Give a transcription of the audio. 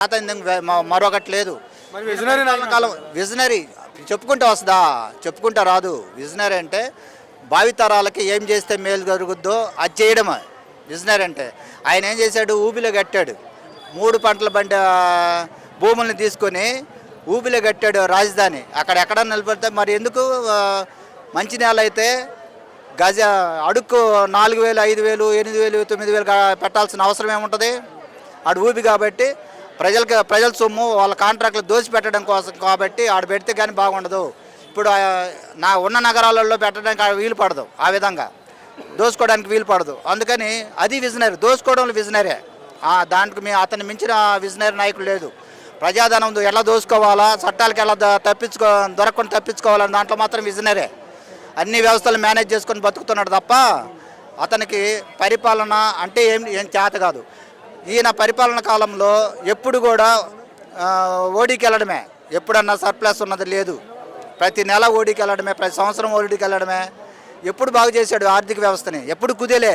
మరొకటి లేదు. విజనరీ చెప్పుకుంటే వస్తుందా? చెప్పుకుంటే రాదు. విజనరీ అంటే భావితరాలకి ఏం చేస్తే మేలు జరుగుద్దో అది చేయడమే విజనరీ అంటే. ఆయన ఏం చేశాడు? ఊబిలో కట్టాడు. 3 పంటల బండి భూముల్ని తీసుకొని ఊబిలో కట్టాడు రాజధాని. అక్కడ ఎక్కడ నిలబడితే మరి ఎందుకు మంచిర్యాల అయితే గజ అడుక్కు 4,000, 5,000, 8,000, 9,000 పెట్టాల్సిన అవసరం ఏముంటుంది? ఆడు ఊబి కాబట్టి ప్రజల సొమ్ము వాళ్ళ కాంట్రాక్టులు దోచిపెట్టడం కోసం కాబట్టి ఆడ పెడితే కానీ బాగుండదు. ఇప్పుడు ఉన్న నగరాలలో పెట్టడానికి వీలు పడదు. ఆ విధంగా దోచుకోవడానికి వీలు పడదు. అందుకని అది విజనరీ. దోచుకోవడంలో విజనరీ. దానికి అతన్ని మించిన విజనరీ నాయకులు లేదు. ప్రజాధనం ఎలా దోచుకోవాలా, చట్టాలకు ఎలా దొరకకుండా తప్పించుకోవాలని దాంట్లో మాత్రం విజనరీ. అన్ని వ్యవస్థలు మేనేజ్ చేసుకొని బతుకుతున్నాడు తప్ప అతనికి పరిపాలన అంటే ఏం చేత కాదు. ఈయన పరిపాలన కాలంలో ఎప్పుడు కూడా ఓడికి వెళ్ళడమే. ఎప్పుడన్నా సర్ప్లస్ ఉన్నది లేదు. ప్రతి నెల ఓడికి వెళ్ళడమే, ప్రతి సంవత్సరం ఓడికి వెళ్ళడమే. ఎప్పుడు బాగు చేశాడు ఆర్థిక వ్యవస్థని? ఎప్పుడు కుదేలే.